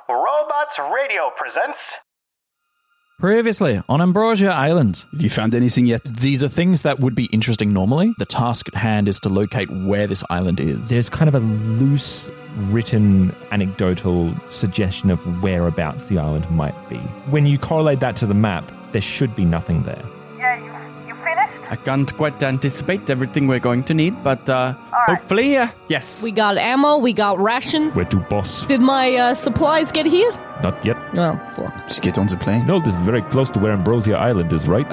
Robots Radio presents... Previously on Ambrosia Island. Have you found anything yet? These are things that would be interesting normally. The task at hand is to locate where this island is. There's kind of a loose, written, anecdotal suggestion of whereabouts the island might be. When you correlate that to the map, there should be nothing there. Yeah, you finished? I can't quite anticipate everything we're going to need, but hopefully, yes. We got ammo, we got rations. Where to, boss? Did my supplies get here? Not yet. Oh, fuck. Just get on the plane. No, this is very close to where Ambrosia Island is, right?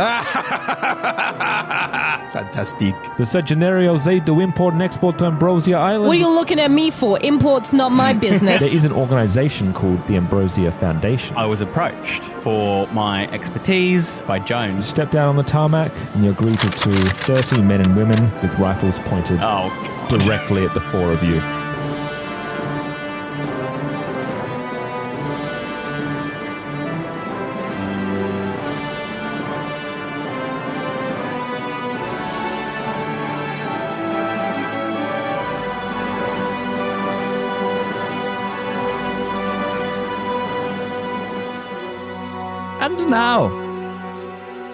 Fantastic. The scenarios they do import and export to Ambrosia Island. What are you looking at me for? Import's not my business. There is an organization called the Ambrosia Foundation. I was approached for my expertise by You Jones. step down on the tarmac and you're greeted to 30 men and women with rifles pointed Oh, God. directly at the four of you. And now,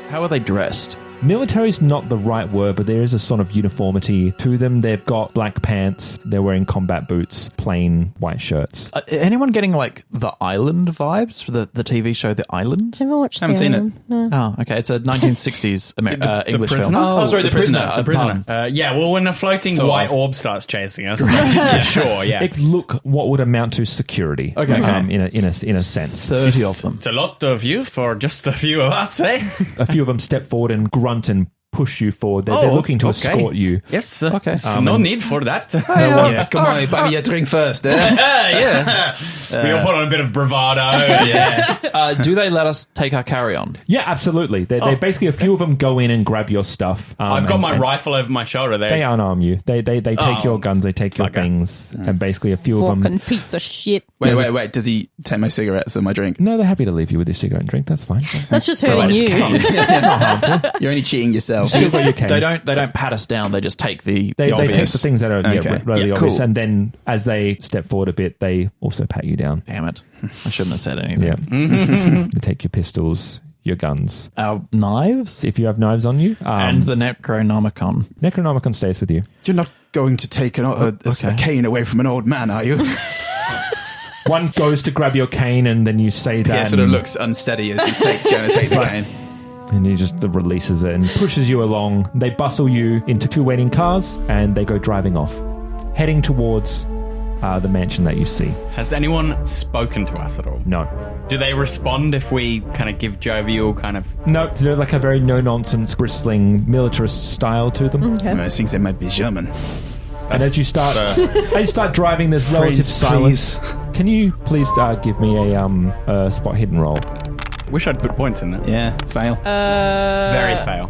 how are they dressed? Military's not the right word, but there is a sort of uniformity to them. They've got black pants, they're wearing combat boots, plain white shirts. Anyone getting like the Island vibes for the TV show The Island? Never watched Haven't seen it. No. Oh, okay. It's a 1960s English film. prisoner? Oh, sorry, The Prisoner. The prisoner. Yeah, well, when a floating So white orb starts chasing us, yeah, sure, yeah. It look what would amount to security. Okay. In a sense. 30 of them. It's a lot of you for just a few of us, eh? A few of them step forward and grunt and push you forward. They're looking to escort you. Yes. Okay. So no need for that. Yeah, come on, buy me a drink first, eh? Yeah. We all put on a bit of bravado. Yeah. Do they let us take our carry-on? Yeah, absolutely. They basically, a few of them go in and grab your stuff. I've got my rifle over my shoulder there. They unarm you. They take your guns, they take your bugger. things, and basically a few of them... Fucking piece of shit. Wait. Does he take my cigarettes and my drink? No, they're happy to leave you with your cigarette and drink. That's fine. That's just hurting you. It's not harmful. You're only cheating yourself. Still got your cane. They don't pat us down. They just take the They take obvious. the things that are Okay. really Yeah, obvious, cool. and then as they step forward a bit, they also pat you down. Damn it. I shouldn't have said anything. Yeah. They take your pistols, your guns. Our knives? If you have knives on you. And the Necronomicon. Necronomicon stays with you. You're not going to take a cane away from an old man, are you? One goes to grab your cane, and then you say that. Yeah, sort of looks unsteady as he's going to take the cane. And he just releases it and pushes you along. They bustle you into two waiting cars, and they go driving off, heading towards the mansion that you see. Has anyone spoken to us at all? No. Do they respond if we kind of give jovial kind of... No, they're like a very no-nonsense, bristling, militarist style to them. Okay. I think they might be German. And as you start driving, there's relative silence. Please. Can you please give me a spot hidden roll? Wish I'd put points in that. Yeah, fail. Very fail.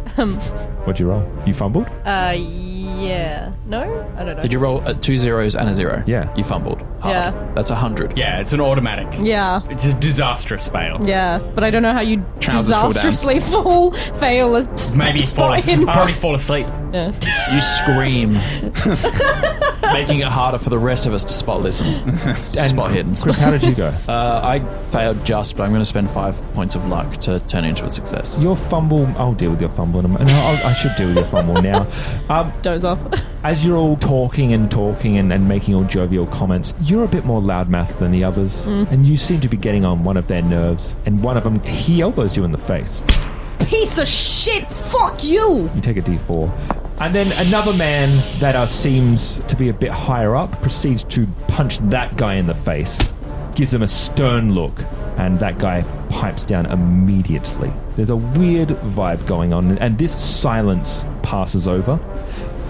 What'd you roll? You fumbled? Yeah. No? I don't know. Did you roll 2 zeros and a 0? Yeah. You fumbled. Hard. Yeah. That's 100. Yeah, it's an automatic. Yeah. It's a disastrous fail. Yeah, but I don't know how you Trousers fall down. disastrously fail a Maybe probably fall asleep. Yeah. You scream, making it harder for the rest of us to spot listen. Spot hidden. Chris, how did you go? I failed just, but I'm going to spend 5 points of luck to turn it into a success. Your fumble, I'll deal with your fumble in a minute. No, I should deal with your fumble now. Doze off. As you're all talking and making all jovial comments, you're a bit more loudmouth than the others, and you seem to be getting on one of their nerves, and one of them, he elbows you in the face. Piece of shit! Fuck you! You take a d4. And then another man that seems to be a bit higher up proceeds to punch that guy in the face, gives him a stern look, and that guy pipes down immediately. There's a weird vibe going on, and this silence passes over.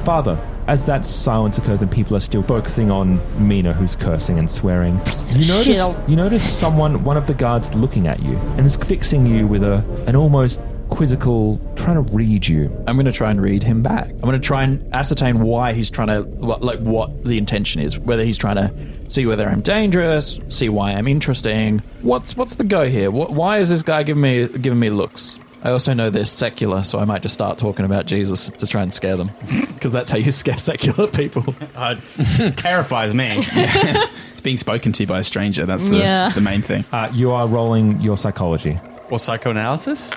Father, as that silence occurs and people are still focusing on Mina, who's cursing and swearing, you notice one of the guards looking at you and is fixing you with an almost quizzical, trying to read you. I'm going to try and read him back. I'm going to try and ascertain why he's trying to, what the intention is. Whether he's trying to see whether I'm dangerous, see why I'm interesting. What's the go here? Why is this guy giving me looks? I also know they're secular, so I might just start talking about Jesus to try and scare them. Because that's how you scare secular people. It terrifies me. It's being spoken to by a stranger. That's the main thing. You are rolling your psychology. Or psychoanalysis?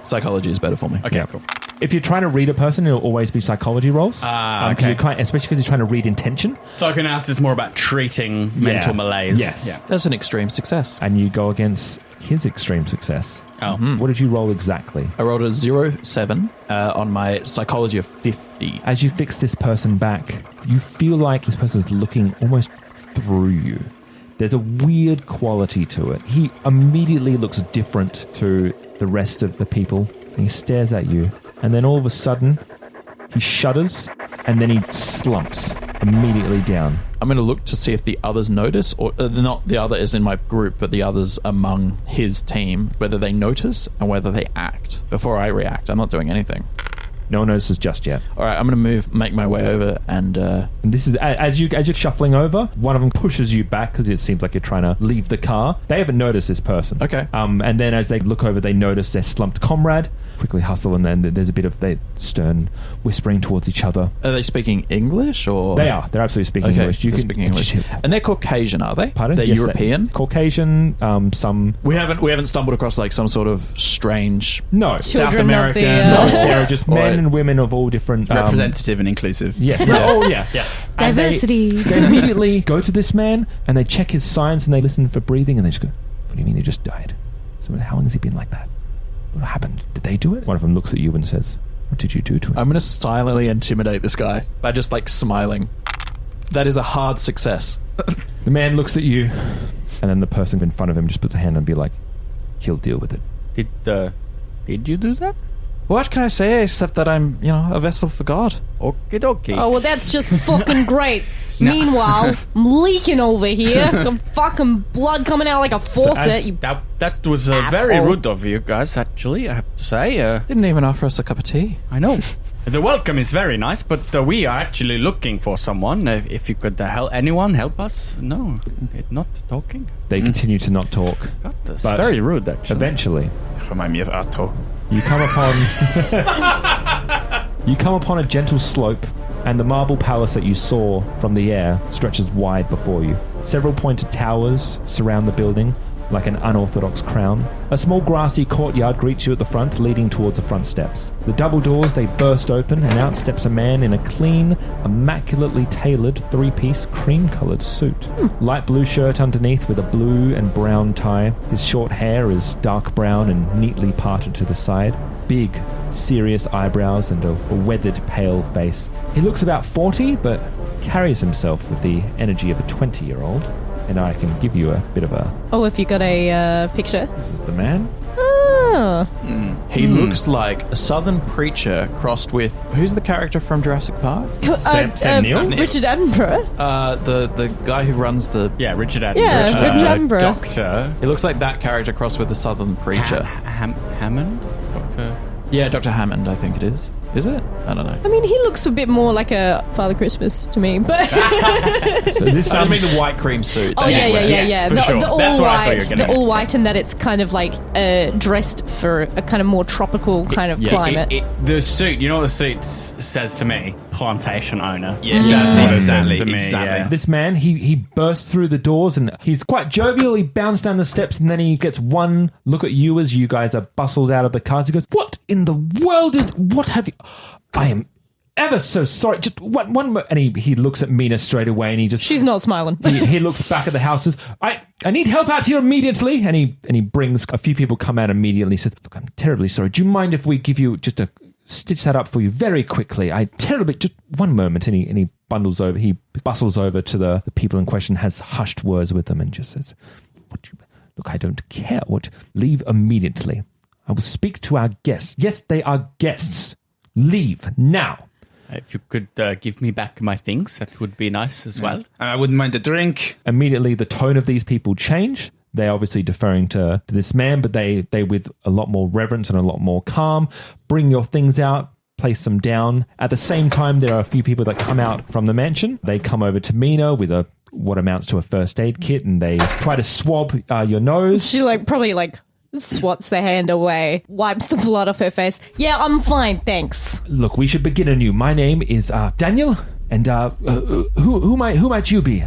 Psychology is better for me. Okay, cool. If you're trying to read a person, it'll always be psychology rolls. Okay. Especially because you're trying to read intention. Psychoanalysis is more about treating mental malaise. Yes. Yeah. That's an extreme success. And you go against his extreme success. Oh. What did you roll exactly? I rolled a 0.7 on my psychology of 50. As you fix this person back, you feel like this person is looking almost through you. There's a weird quality to it. He immediately looks different to the rest of the people. And he stares at you. And then all of a sudden, he shudders and then he slumps immediately down. I'm going to look to see if the others notice, or not the other is in my group, but the others among his team, whether they notice and whether they act. Before I react, I'm not doing anything. No one notices just yet. All right, I'm going to make my way over, and this is as you're shuffling over. One of them pushes you back because it seems like you're trying to leave the car. They haven't noticed this person. Okay. And then as they look over, they notice their slumped comrade. Quickly hustle, and then there's a bit of stern whispering towards each other. Are they speaking English, or they are? They're absolutely speaking English. They're speaking English, and they're Caucasian, are they? Pardon? They're Yes, European. Caucasian. Some. We haven't stumbled across like some sort of strange South Children American. of the, They're just men and women of all different representative and inclusive. Yeah. Oh yeah. Yes. And Diversity. They immediately go to this man and they check his signs and they listen for breathing and they just go, "What do you mean he just died? So how long has he been like that? What happened? Did they do it?" One of them looks at you and says, "What did you do to him?" I'm going to silently intimidate this guy by just like smiling. That is a hard success. The man looks at you, and then the person in front of him just puts a hand and be like, "He'll deal with it." Did you do that? What can I say except that I'm, a vessel for God? Okie dokie. Oh, well, that's just fucking great. Meanwhile, I'm leaking over here. Got fucking blood coming out like a faucet. That was very rude of you guys, actually, I have to say. Didn't even offer us a cup of tea. I know. The welcome is very nice, but we are actually looking for someone. If you could anyone help us? No, not talking. They continue to not talk. God, that's But very rude, actually. Eventually, Remind me of Atto. you come upon a gentle slope, and the marble palace that you saw from the air stretches wide before you. Several pointed towers surround the building like an unorthodox crown. A small grassy courtyard greets you at the front, leading towards the front steps. The double doors, they burst open, and out steps a man in a clean, immaculately tailored three-piece cream-coloured suit. Light blue shirt underneath with a blue and brown tie. His short hair is dark brown and neatly parted to the side. Big, serious eyebrows and a weathered, pale face. He looks about 40, but carries himself with the energy of a 20-year-old. And I can give you a bit of a... Oh, if you got a picture. This is the man. Oh. He looks like a southern preacher crossed with... Who's the character from Jurassic Park? Sam Neill? Richard Attenborough. The guy who runs the... Yeah, Richard Attenborough. Yeah, Richard Attenborough. Doctor. It looks like that character crossed with a southern preacher. Hammond? Doctor? Yeah, Dr. Hammond, I think it is. Is it? I don't know. I mean, he looks a bit more like a Father Christmas to me, but... So this I just mean the white cream suit. Oh, yeah. for sure. The all That's what I thought you were white, gonna the all white, and that it's kind of like dressed for a kind of more tropical kind of climate. The suit, you know what the suit says to me? Plantation owner. Yeah, That's what it exactly, says to me. exactly. Yeah. This man, he bursts through the doors and he's quite jovial. He bounds down the steps and then he gets one look at you as you guys are bustled out of the cars. He goes, "What in the world is... What have you... I am ever so sorry. Just one and he looks at Mina straight away and he just... She's not smiling. he looks back at the houses. I need help out here immediately. And he brings a few people come out immediately. He says, "Look, I'm terribly sorry. Do you mind if we give you just a... stitch that up for you very quickly. Just one moment." And he bustles over to the people in question, has hushed words with them and just says, "Look, I don't care. Leave immediately. I will speak to our guests. Yes, they are guests. Leave now." If you could give me back my things, that would be nice as well. I wouldn't mind a drink. Immediately, the tone of these people change. They're obviously deferring to this man, but they with a lot more reverence and a lot more calm, bring your things out, place them down. At the same time, there are a few people that come out from the mansion. They come over to Mina with what amounts to a first aid kit, and they try to swab your nose. She probably swats the hand away, wipes the blood off her face. Yeah, I'm fine, thanks. Look, we should begin anew. My name is Daniel, and who might you be?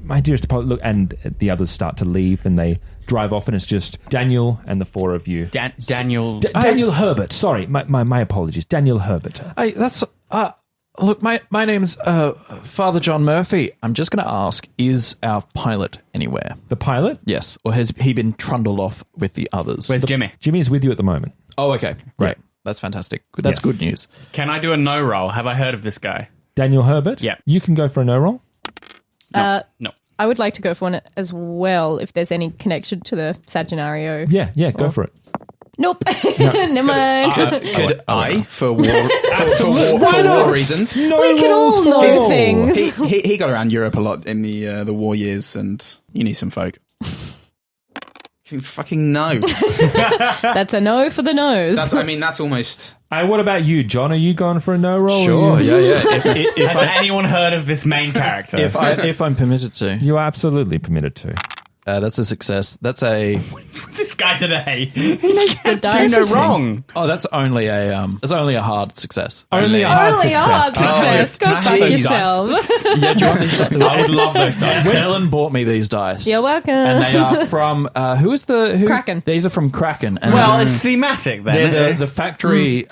My dearest Apollo. Look, and the others start to leave, and they drive off, and it's just Daniel and the four of you. Daniel. Daniel Herbert. Sorry, my apologies. Daniel Herbert. Hey, that's look, my name's Father John Murphy. I'm just going to ask: is our pilot anywhere? The pilot? Yes, or has he been trundled off with the others? Where's Jimmy? Jimmy is with you at the moment. Oh, okay, great. Yeah. That's fantastic. That's Yes. good news. Can I do a no roll? Have I heard of this guy? Daniel Herbert? Yeah. You can go for a no roll. No. I would like to go for one as well, if there's any connection to the Sagenario. Yeah, go for it. Nope. Never mind. Could I, for war reasons? No We can rolls all for know all. things. He got around Europe a lot in the war years, and you need some folk. You fucking know. That's a no for the nose. That's almost... What about you, John? Are you going for a no roll? Sure, Or you- yeah. Has anyone heard of this main character? If I'm permitted to, You are absolutely permitted to. that's a success. That's a this guy today. the Do dice. no wrong. that's only a hard success. Only a hard Only a hard success. success. Go fuck yourselves. Yeah, do you want these dice? I would love those dice. Helen bought me these dice. You're welcome. And they are from who? Kraken. These are from Kraken. And Well, it's thematic then. they're the factory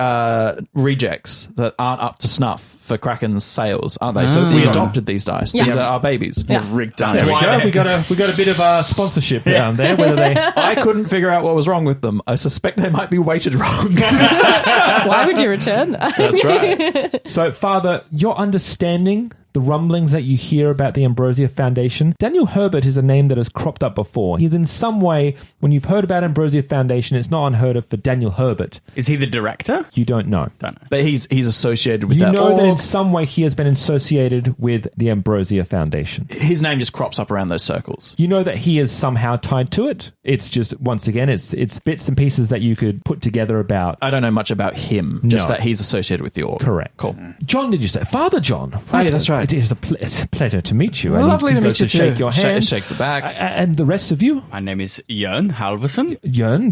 rejects that aren't up to snuff for Kraken's sales, aren't they? So we adopted these dice. Yeah. These are our babies. rigged down. That's There why we go. We got a bit of sponsorship down there. Whether they I couldn't figure out what was wrong with them. I suspect they might be weighted wrong. Why would you return that? That's right. So, Father, your understanding, the rumblings that you hear about the Ambrosia Foundation, Daniel Herbert is a name that has cropped up before. He's in some way, when you've heard about Ambrosia Foundation, it's not unheard of for Daniel Herbert. Is he the director? You don't know. Don't know. But he's associated with You that. know that in org. some way he has been associated with the Ambrosia Foundation. His name just crops up around those circles. You know that he is somehow tied to it. It's just, once again, it's bits and pieces that you could put together about. I don't know much about him, just No. that he's associated with the org. Correct. Cool. John, did you say? Father John. Oh, yeah, that's right. It is it's a pleasure to meet you. And Lovely he to goes meet you too. shake your hand. Shakes it back. And the rest of you? My name is Jörn Halverson. Jörn,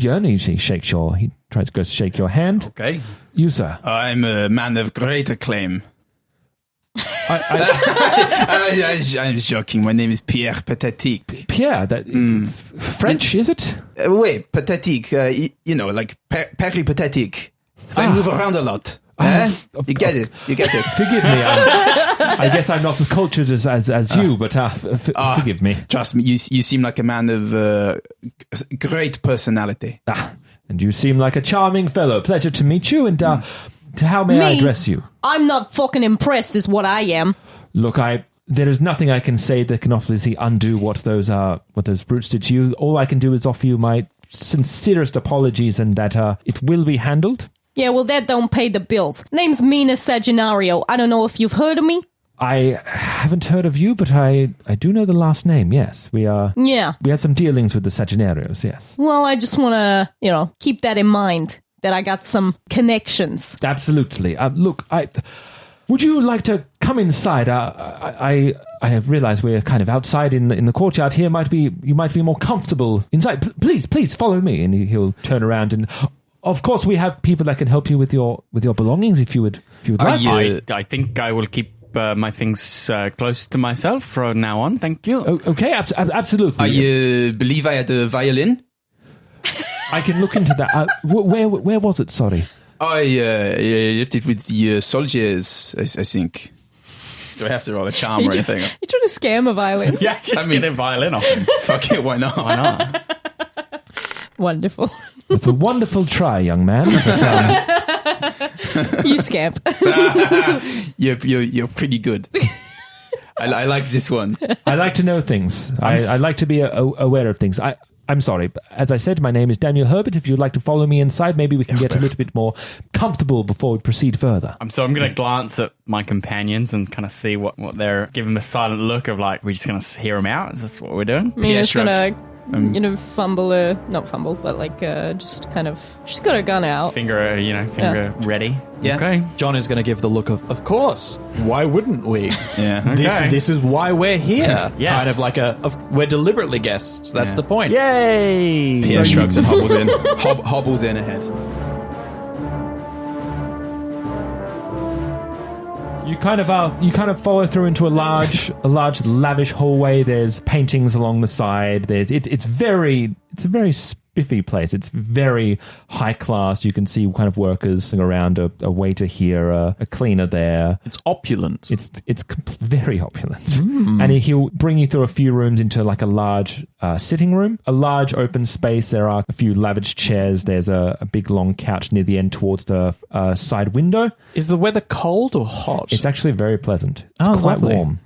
he tries to go to shake your hand. Okay. You, sir. I'm a man of great acclaim. I'm joking. My name is Pierre Pathétique. Pierre, it's French, is it? Wait, pathétique. Like peripatétique. 'Cause I move around a lot. You get it. Forgive me. I guess I'm not as cultured as you, but forgive me. Trust me, you seem like a man of great personality. And you seem like a charming fellow. Pleasure to meet you. And how may I Me? address you? I'm not fucking impressed is what I am. Look, there is nothing I can say that can obviously undo what those brutes did to you. All I can do is offer you my sincerest apologies, and that it will be handled. Yeah, well, that don't pay the bills. Name's Mina Sagenario. I don't know if you've heard of me. I haven't heard of you, but I do know the last name. Yes, we Yeah. have some dealings with the Sagenarios. Yes, Well, I just want to, keep that in mind, that I got some connections. absolutely. Look, would you like to come inside? I have realized we're kind of outside in the courtyard here. You might be more comfortable inside. Please follow me. And he'll turn around, and of course we have people that can help you with your belongings if you would like. I think I will keep my things close to myself from now on. Thank you. Okay, absolutely. I believe I had a violin. I can look into that. Where was it? Sorry. I left it with the soldiers, I think. Do I have to roll a charm or anything? You trying to scam a violin? Yeah, just get a violin off him. Fuck it, why not? Why not? Wonderful. It's a wonderful try, young man. But, You scamp. You're pretty good. I like this one. I like to know things. I like to be aware of things. I'm sorry, but as I said, my name is Daniel Herbert. If you'd like to follow me inside, maybe we can get a little bit more comfortable before we proceed further. I'm going to glance at my companions and kind of see what they're... Give them a silent look of like, we're just going to hear them out? Is this what we're doing? Mina's shrugs. gonna not fumble, but like just kind of, she's got her gun out. Finger ready. Yeah. Okay. John is going to give the look of course. Why wouldn't we? Yeah. Okay. This is why we're here. Yes. Kind of like we're deliberately guests. That's the point. Yay! Pierre shrugs and hobbles in. Hobbles in ahead. You kind of follow through into a large lavish hallway. There's paintings along the side. It's a very spiffy place. It's very high class. You can see kind of workers around, a waiter here, a cleaner there. It's opulent. It's very opulent. And he'll bring you through a few rooms into like a large sitting room, a large open space. There are a few lavish chairs. There's a big long couch near the end towards the side window. Is the weather cold or hot? It's actually very pleasant. It's quite lovely. warm.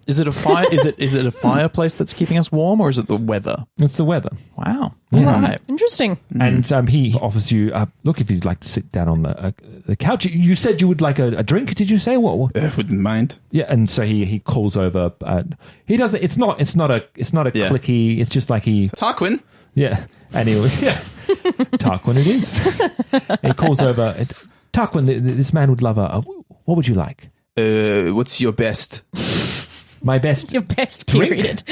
Is it a fire? is it a fireplace that's keeping us warm, or is it the weather? It's the weather. Wow. Yeah. All right. Interesting. And he offers you, look, if you'd like to sit down on the couch. You said you would like a drink, did you say? What? Wouldn't mind. Yeah, and so he calls over. He does it. It's not a clicky. It's just like he. Tarquin. Yeah. Anyway, yeah. Tarquin, it is. He calls over. Tarquin, this man would love what would you like? What's your best? My best. Your best drink? period.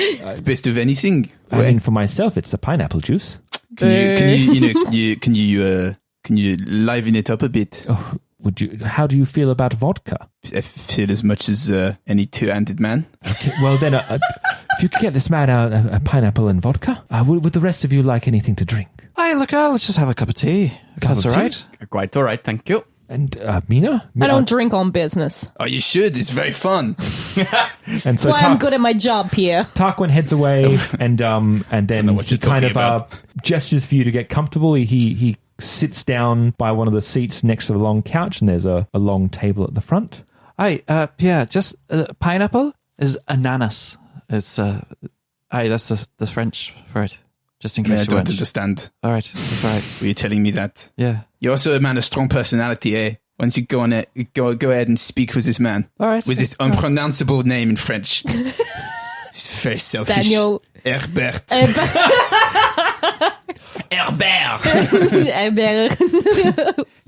Best of anything. I mean, for myself, it's the pineapple juice. Can you liven it up a bit? Oh, would you? How do you feel about vodka? I feel as much as any two-handed man. Okay, well, then, if you could get this man a pineapple and vodka, would the rest of you like anything to drink? Hey, look, let's just have a cup of tea. If that's all right. Quite all right, thank you. And Mina? I don't drink on business. Oh, you should. It's very fun. And so Why I'm good at my job, Pierre. Tarquin heads away, and then what he you're kind talking of about. gestures for you to get comfortable. He sits down by one of the seats next to the long couch, and there's a long table at the front. Hey, Pierre, just pineapple is ananas. It's that's the French for it. Just in case I you don't weren't. understand. All right, that's right. Were you telling me that? Yeah. You're also a man of strong personality, eh? Why don't you go on it? Go ahead and speak with this man. All right. With this unpronounceable name in French. It's very selfish. Daniel. Herbert. Herbert!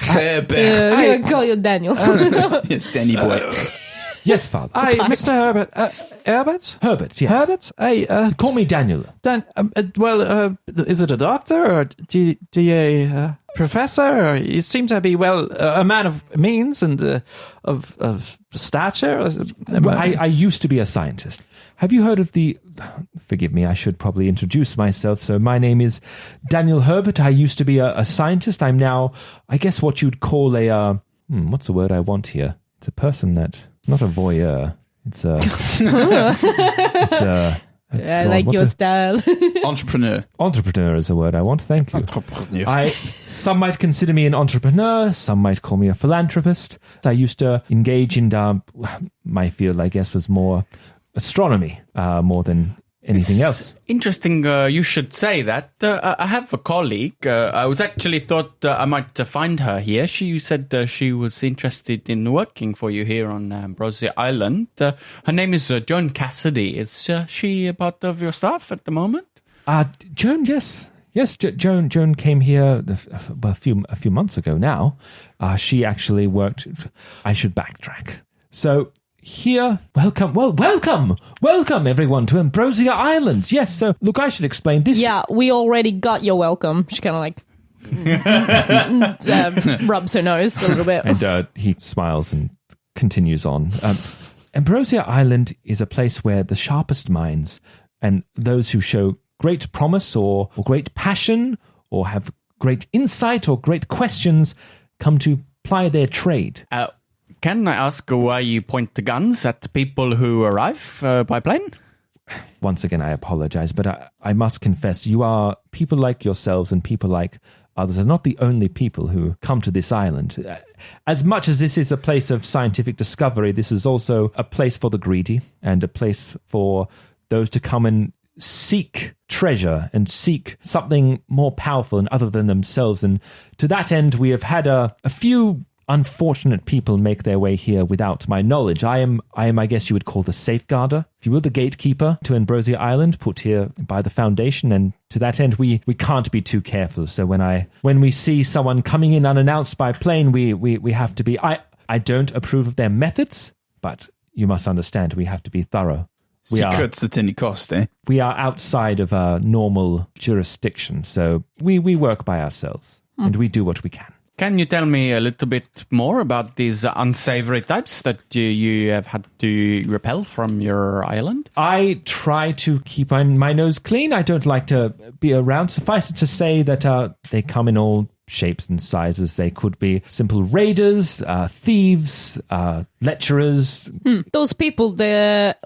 Herbert. I'm going to call you Daniel. Danny boy. Yes, Father. Hey, Mr. Herbert. Herbert? Herbert, yes. Herbert? Hey, Call me Daniel. Is it a doctor or do you professor? Or you seem to be a man of means and of stature. I used to be a scientist. Have you heard of forgive me, I should probably introduce myself. So my name is Daniel Herbert. I used to be a scientist. I'm now, I guess, what you'd call what's the word I want here? It's a person not a voyeur. It's a... I like your style. Entrepreneur. Entrepreneur is the word I want. Thank you. Entrepreneur. Some might consider me an entrepreneur. Some might call me a philanthropist. I used to engage in my field, I guess, was more astronomy, more than anything else. Interesting you should say that. I have a colleague. I was actually thought I might find her here. She said she was interested in working for you here on Ambrosia Island. Her name is Joan Cassidy. Is she a part of your staff at the moment? Joan, yes. Yes, Joan came here a few months ago now. She actually worked... I should backtrack. So... Here, welcome everyone to Ambrosia Island. Yes, so look, I should explain this. Yeah, we already got your welcome. She kind of like rubs her nose a little bit. And he smiles and continues on. Ambrosia Island is a place where the sharpest minds and those who show great promise or great passion or have great insight or great questions come to ply their trade. Can I ask why you point the guns at people who arrive by plane? Once again, I apologize, but I must confess, people like yourselves and people like others are not the only people who come to this island. As much as this is a place of scientific discovery, this is also a place for the greedy and a place for those to come and seek treasure and seek something more powerful and other than themselves. And to that end, we have had a few unfortunate people make their way here without my knowledge. I am, I guess you would call the safeguarder, if you will, the gatekeeper to Ambrosia Island, put here by the Foundation, and to that end, we can't be too careful. So when we see someone coming in unannounced by plane, we have to be. I don't approve of their methods, but you must understand we have to be thorough. Secrets at any cost, eh? We are outside of a normal jurisdiction, so we work by ourselves, and we do what we can. Can you tell me a little bit more about these unsavory types that you have had to repel from your island? I try to keep my nose clean. I don't like to be around. Suffice it to say that they come in all shapes and sizes. They could be simple raiders, thieves, lecturers. Those people,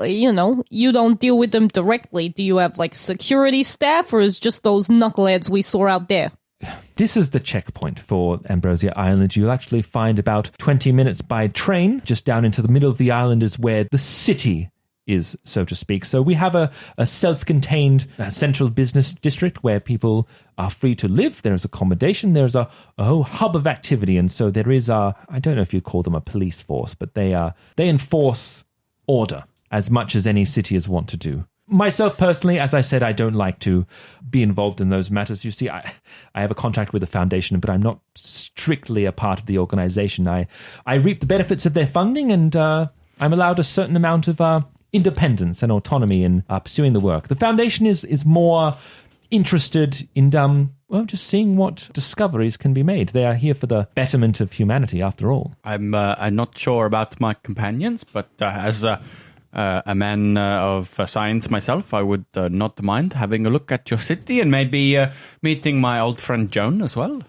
you don't deal with them directly. Do you have like security staff, or is just those knuckleheads we saw out there? This is the checkpoint for Ambrosia Island. You'll actually find about 20 minutes by train. Just down into the middle of the island is where the city is, so to speak. So we have a self-contained central business district where people are free to live. There's accommodation. There's a whole hub of activity. And so there is I don't know if you call them a police force, but they enforce order as much as any city is wont to do. Myself personally, as I said, I don't like to be involved in those matters. You see, I have a contract with the Foundation, but I'm not strictly a part of the organization. I reap the benefits of their funding, and I'm allowed a certain amount of independence and autonomy in pursuing the work. The Foundation is more interested in just seeing what discoveries can be made. They are here for the betterment of humanity, after all. I'm not sure about my companions, but as a man of science myself, I would not mind having a look at your city and maybe meeting my old friend Joan as well.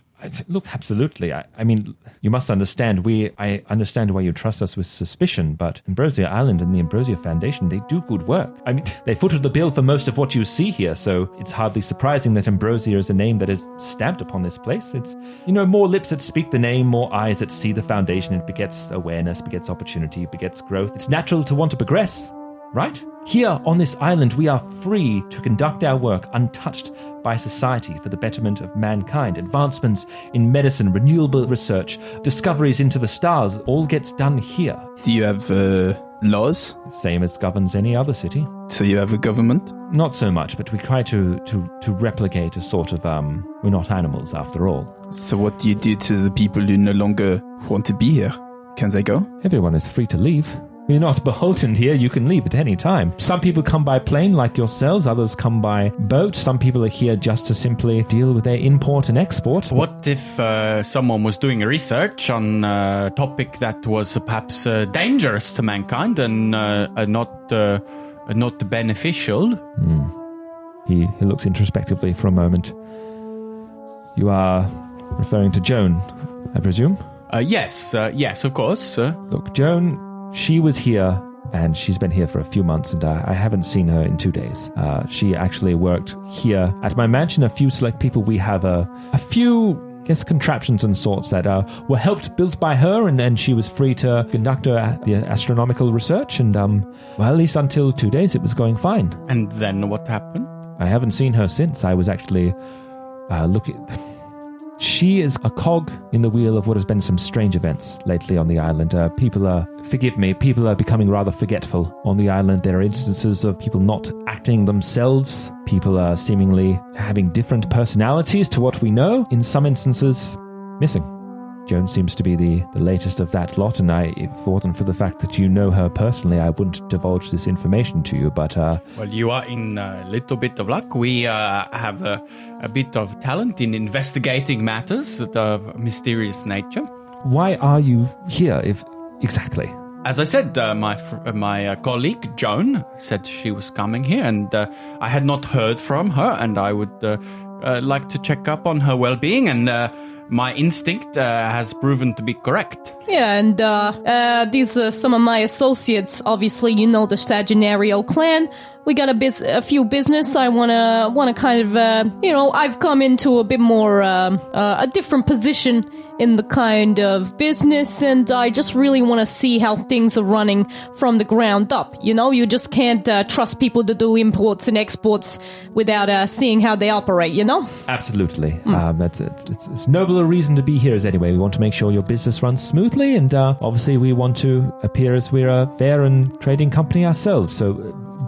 Look, absolutely. I mean, you must understand, I understand why you trust us with suspicion, but Ambrosia Island and the Ambrosia Foundation, they do good work. I mean, they footed the bill for most of what you see here, so it's hardly surprising that Ambrosia is a name that is stamped upon this place. It's, more lips that speak the name, more eyes that see the Foundation. It begets awareness, begets opportunity, begets growth. It's natural to want to progress, right? Here on this island, we are free to conduct our work untouched by society for the betterment of mankind. Advancements in medicine, renewable research, discoveries into the stars, all gets done here. Do you have laws? Same as governs any other city. So you have a government? Not so much, but we try to replicate a sort of, we're not animals after all. So what do you do to the people who no longer want to be here? Can they go? Everyone is free to leave. We're not beholden here. You can leave at any time. Some people come by plane like yourselves. Others come by boat. Some people are here just to simply deal with their import and export. What if someone was doing research on a topic that was perhaps dangerous to mankind and not beneficial? He looks introspectively for a moment. You are referring to Joan, I presume? Yes, of course. Look, Joan... She was here, and she's been here for a few months, and I haven't seen her in 2 days. She actually worked here at my mansion. A few select people. We have a few, contraptions and sorts that were built by her, and she was free to conduct the astronomical research. And, at least until 2 days, it was going fine. And then what happened? I haven't seen her since. I was actually looking... She is a cog in the wheel of what has been some strange events lately on the island. People are becoming rather forgetful on the island. There are instances of people not acting themselves. People are seemingly having different personalities to what we know. In some instances, missing. Joan seems to be the latest of that lot, and if it wasn't for the fact that you know her personally, I wouldn't divulge this information to you, but... Well, you are in a little bit of luck. We have a bit of talent in investigating matters of mysterious nature. Why are you here, exactly? As I said, my colleague Joan said she was coming here, and I had not heard from her, and I would like to check up on her well-being, and... my instinct has proven to be correct. Yeah, and these are some of my associates. Obviously, the Staginario clan. We got a few business. I wanna kind of I've come into a bit more a different position in the kind of business, and I just really want to see how things are running from the ground up. You just can't trust people to do imports and exports without seeing how they operate. Absolutely. It's noble valuable a reason to be here as anyway. We want to make sure your business runs smoothly, and obviously we want to appear as we're a fair and trading company ourselves. So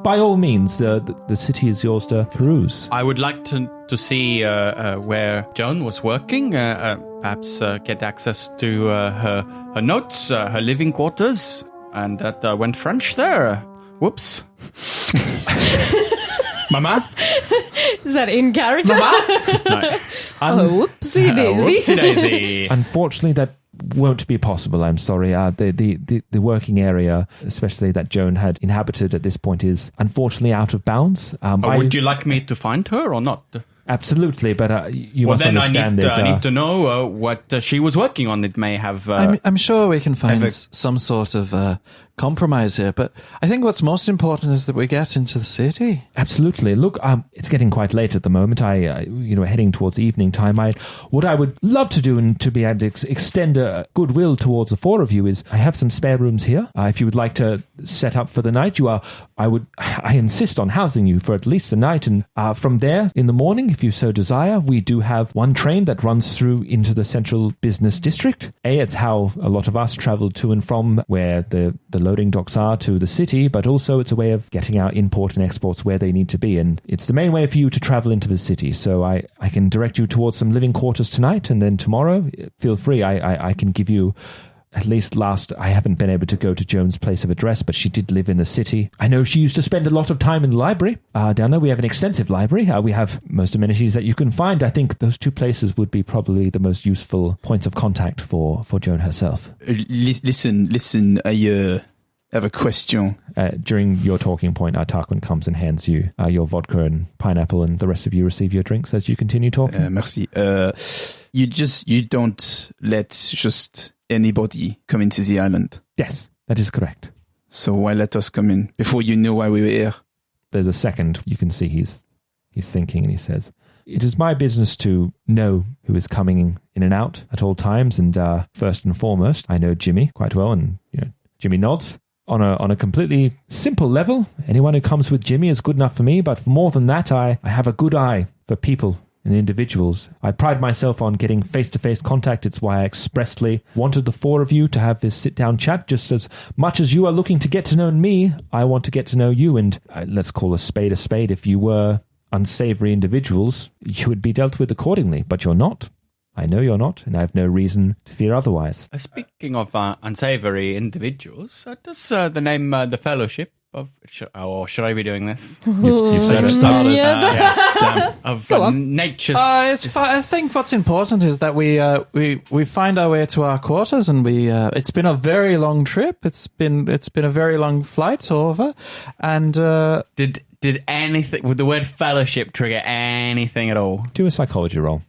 by all means, the city is yours to peruse. I would like to see where Joan was working, perhaps get access to her notes, her living quarters, and that went French there. Whoops. Mama? Is that in character? No. Whoopsie daisy. Whoopsie daisy. Unfortunately, that won't be possible. I'm sorry. The working area, especially that Joan had inhabited at this point, is unfortunately out of bounds. Would you like me to find her or not? Absolutely, but you must understand this. I need to know what she was working on. It may have... I'm sure we can find some sort of compromise here, but I think what's most important is that we get into the city. Absolutely. Look, it's getting quite late at the moment. Heading towards evening time. What I would love to do and to be able to extend a goodwill towards the four of you is I have some spare rooms here. If you would like to set up for the night, I insist on housing you for at least the night, and from there in the morning, if you so desire, we do have one train that runs through into the central business district. It's how a lot of us travel to and from where the loading docks are to the city, but also it's a way of getting our import and exports where they need to be, and it's the main way for you to travel into the city. So I can direct you towards some living quarters tonight, and then tomorrow, feel free, I can give you at least I haven't been able to go to Joan's place of address, but she did live in the city. I know she used to spend a lot of time in the library. Down there we have an extensive library. We have most amenities that you can find. I think those two places would be probably the most useful points of contact for Joan herself. Listen, I have a question. During your talking point, Tarquin comes and hands you your vodka and pineapple, and the rest of you receive your drinks as you continue talking. Merci. You don't let just anybody come into the island. Yes, that is correct. So why let us come in before you know why we were here? There's a second. You can see he's thinking, and he says, "It is my business to know who is coming in and out at all times, and first and foremost, I know Jimmy quite well, and Jimmy nods. On a completely simple level, anyone who comes with Jimmy is good enough for me, but more than that, I have a good eye for people and individuals. I pride myself on getting face-to-face contact. It's why I expressly wanted the four of you to have this sit-down chat. Just as much as you are looking to get to know me, I want to get to know you, and let's call a spade a spade. If you were unsavory individuals, you would be dealt with accordingly, but you're not. I know you're not, and I have no reason to fear otherwise." Speaking of unsavory individuals, does the name the Fellowship of... should I be doing this? You've said it. Started. Of nature's... I think what's important is that we find our way to our quarters, and it's been a very long trip. It's been a very long flight over, and Did anything... Would the word fellowship trigger anything at all? Do a psychology roll.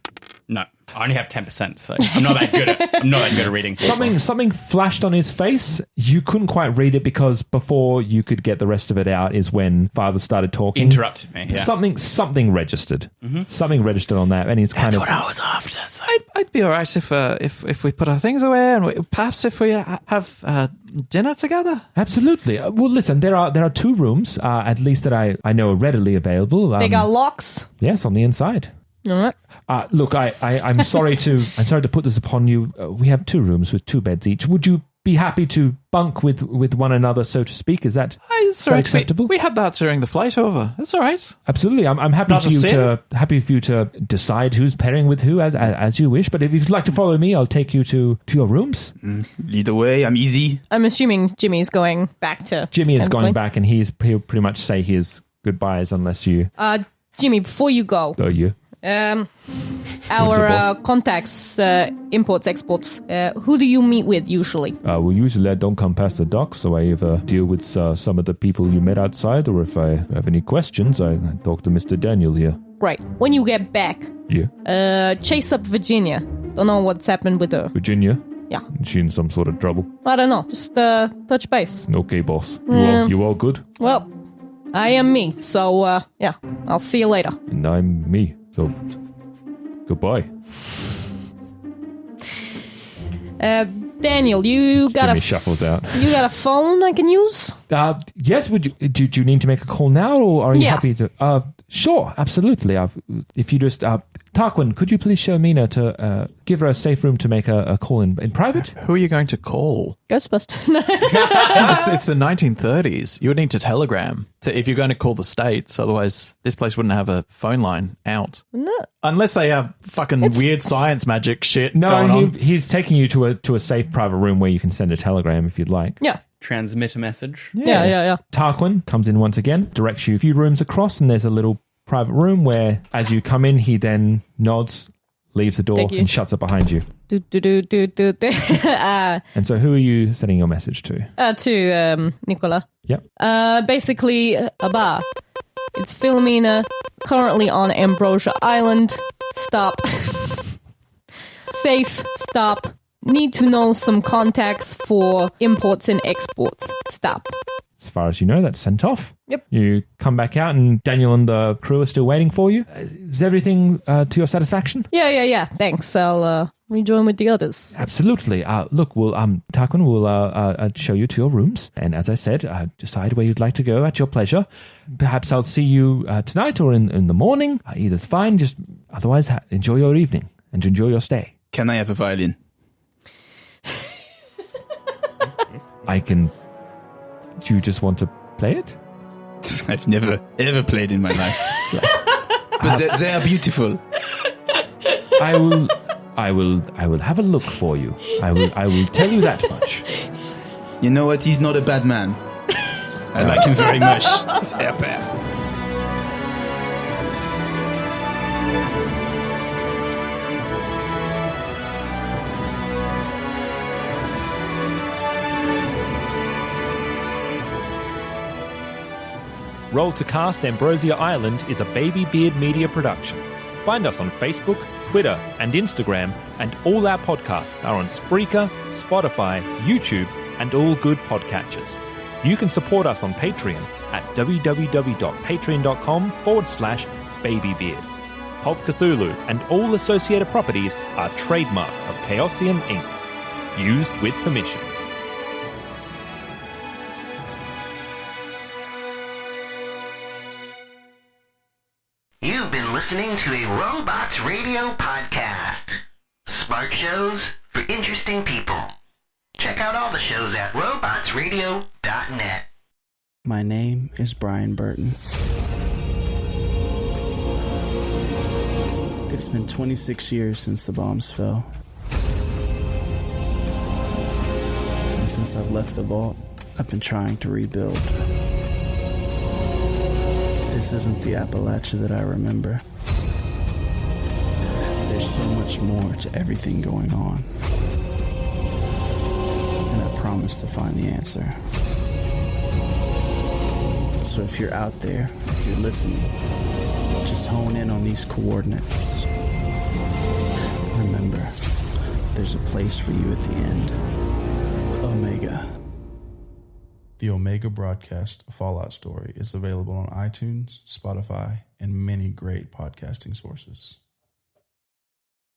No. I only have 10%, so I'm not that good at reading people. Something flashed on his face. You couldn't quite read it because before you could get the rest of it out is when Father started talking. Interrupted me, yeah. Something registered. Mm-hmm. Something registered on that, and he's kind of... That's what I was after. So. I'd be all right if we put our things away, and perhaps if we have dinner together. Absolutely. Well, listen, there are two rooms, at least that I know are readily available. They got locks? Yes, on the inside. Look, I'm sorry to put this upon you. We have two rooms with two beds each. Would you be happy to bunk with one another, so to speak? Is that acceptable? We had that during the flight over. That's all right. Absolutely. I'm happy for you to decide who's pairing with who as you wish. But if you'd like to follow me, I'll take you to your rooms. Lead the way. I'm easy. I'm assuming Jimmy's going back to... Jimmy is going back, and he'll pretty much say his goodbyes unless you... Jimmy, before you go... Oh, you? Our contacts, imports, exports, who do you meet with usually? Well, usually I don't come past the dock, so I either deal with some of the people you met outside, or if I have any questions, I talk to Mr. Daniel here. Right. When you get back, chase up Virginia. Don't know what's happened with her. Virginia? Yeah. Is she in some sort of trouble? I don't know. Just touch base. Okay, boss. You all good? Well, I am me, so I'll see you later. And I'm me. So, goodbye. Daniel, you got Jimmy shuffles out. You got a phone I can use? Yes, would you, do you need to make a call now, or are you Yeah. happy to? Sure, absolutely. If you just... Tarquin, could you please show Mina to give her a safe room to make a call in private? Who are you going to call? Ghostbusters. It's the 1930s. You would need to telegram if you're going to call the States. Otherwise, this place wouldn't have a phone line out. No. Unless they have fucking weird science magic shit going No, on. he's taking you to a safe private room where you can send a telegram if you'd like. Yeah. Transmit a message. Yeah. Tarquin comes in once again, directs you a few rooms across, and there's a little private room where, as you come in, he then nods, leaves the door, Thank you. and shuts it behind you. Do. And so, who are you sending your message to? To Nicola. Yep. Basically, a bar. It's Philomena, currently on Ambrosia Island. Stop. Safe. Stop. Need to know some contacts for imports and exports. Stop. As far as you know, that's sent off. Yep. You come back out, and Daniel and the crew are still waiting for you. Is everything to your satisfaction? Yeah. Thanks. I'll rejoin with the others. Absolutely. Look, Tarquin will show you to your rooms, and as I said, decide where you'd like to go at your pleasure. Perhaps I'll see you tonight or in the morning. Either's fine. Just otherwise, enjoy your evening and enjoy your stay. Can I have a violin? I can. Do you just want to play it? I've never ever played in my life, but they are beautiful. I will have a look for you. I will tell you that much. You know what? He's not a bad man. I like him very much. He's air pair. Roll to Cast Ambrosia Island is a Baby Beard media production. Find us on Facebook, Twitter, and Instagram, and all our podcasts are on Spreaker, Spotify, YouTube, and all good podcatchers. You can support us on Patreon at www.patreon.com/babybeard. Pulp Cthulhu and all associated properties are trademark of Chaosium Inc. Used with permission. You've been listening to a Robots Radio podcast. Smart shows for interesting people. Check out all the shows at robotsradio.net. My name is Brian Burton. It's been 26 years since the bombs fell. And since I've left the vault, I've been trying to rebuild. This isn't the Appalachia that I remember. There's so much more to everything going on. And I promise to find the answer. So if you're out there, if you're listening, just hone in on these coordinates. Remember, there's a place for you at the end. Omega. The Omega broadcast, A Fallout Story, is available on iTunes, Spotify, and many great podcasting sources.